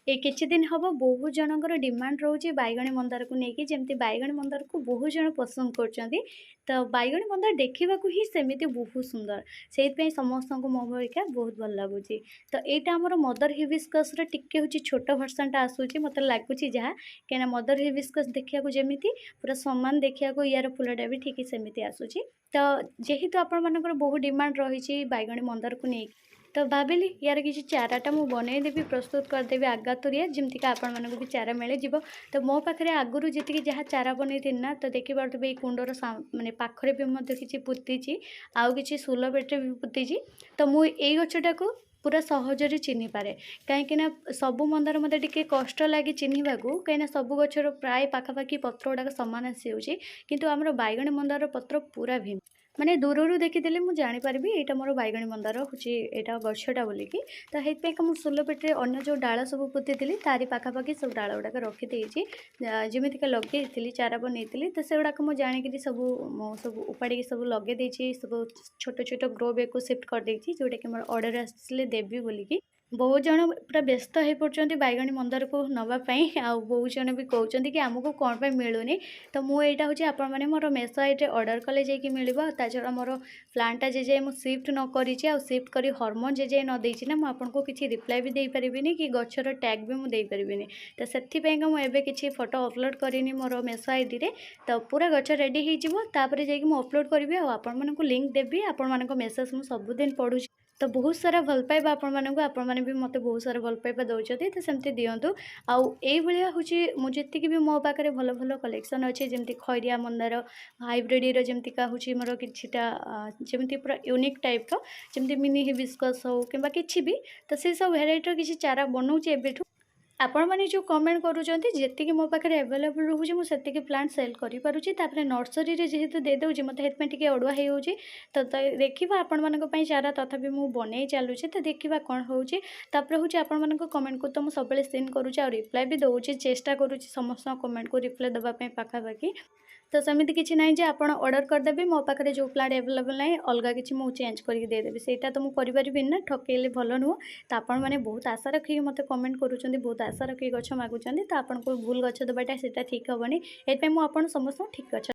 ए किछि दिन हब बहुत जनकर डिमांड रोचे बाइगणी मंदार को लेकिन जमी बाइगणी मंदार को बहुत जन पसंद कर तो बाइगणी मंदार देखा ही सेमती बहुत सुंदर से समस्त को मो भरिका बहुत भल लगुच। तो यहाँ आमर मदर हिबिस्कस टिके हूँ छोट भर्सन आसूँ मत लगुच जहाँ कहीं मदर हिबिस्कस देखा जमी पूरा सामान देखा यार फुलटा भी ठीक सेमती आसूँ। तो जेहेतु आपण मानकर बहुत डिमांड रही बाइगणी मंदार को नहीं तो भाविली यार किसी चाराटा मुझे बनईदेवी प्रस्तुत करदेवी आगातुरिया जमतीक आपण मानक भी चारा मिल जाव। तो मो पाखे आगुरी जी जहाँ चारा बनई थी ना तो देखिपे कुंडर मानने पाखे भी किसी पुती आउ कि सोल बेटे भी पुती। तो मुझे गछटा को पूरा सहजरे चिन्ह पारे कहीं सबू मंदार मत टे कष्ट लगे चिन्हवा को कहीं सब गचर प्राय पाखापाखि पत्र गुड़ाक सामान आसी किंतु आमर बाइगणी मंदार पत्र पूरा भिन्न माने दूर देखीदे मुझे जापर यहाँ मोर बैगणी मंदार हूँ यहाँ गछटा बोलिकी। तो ये मुझे सोल पेटे अन्न जो डाल सब पोती तारी पाखापाखि सब डाल गुड़ाक रखीदे जमीक लगे चारा बनई तो से गुड़ाक मुझे जाणी सब सब उपाड़ी सब लगे सब छोट छोट ग्रो बैग को सिफ्ट करदे जोटा कि मोर ऑर्डर आसले देवी बोलिकी। बहुत जन पूरा व्यस्त हो पड़ते बैगणी मंदार को नापी आ बहुत जन भी कहते कि आमको कौन पर मिलूनी। तो मुझे हूँ आपण मैंने मोर मेसो आईटे ऑर्डर कले जाकि मिल छड़ा मोर प्लांटा जे जाए मुझे सिफ्ट न करी सिफ्ट कर हरमोन जे जाए न देना ना मुझे किसी रिप्लाई भी दे पारिनी कि गचर टैग भी मुझे पारिनी। तो से मुझे किसी फोटो अपलोड करनी मोर मेसो आईडी रे तो पूरा गच रेडी होपर जाकि अपलोड करी आपण मानक लिंक देवी आपण मानक मेसेज मुझे सबुदिन पढ़ू। तो बहुत सारा भल पाइबा आपण मैंने भी मत बहुत सारा भल पाइबा दौरान तो सेमती दिंतु आउ ये हूँ मुझे भी मो पाखे भल भल कलेक्शन अच्छे जमी खैरिया मंदार हाइब्रिड जमतीका हूँ मोर किटा जमी पूरा unique type rummy mini hibiscus हो कि किसी भी तो से सब भेराइटर किसी चारा बनाऊँगी एबेठू आपण मैंने जो कमेंट करुँच जी मो पाखे एवेलेबल रोचे मुझे प्लांट सेल करें नर्सरी जेहेतु देदे मत टे अड़ुआ हो तो देखा आपण मानी चारा तथापि मुझे बनई चलुचे तो देखा कौन होपर हूँ आपण मान कमेंट को तो मुझे सब सीन करुँचे रिप्लाई भी दूसरी चेष्टा करुँच समस्त कमेंट को रिप्लाई देवाई पाखापाखि। तो सेमती किसी ना जे आप ऑर्डर करदेवी मो पाखे जो प्लांट एवेलेबल ना अलग किसी मुझे चेंज करके देदेवी सेटा तो मुझे करें ना ठकेले भल नुह। तो आपण मैंने बहुत आशा रखिए मत कमेंट करुँच बहुत आशा रखिए गच मागुंट तो आपको भूल गच देवाटा से ठीक हेनी ये मुझे समस्त ठीक गच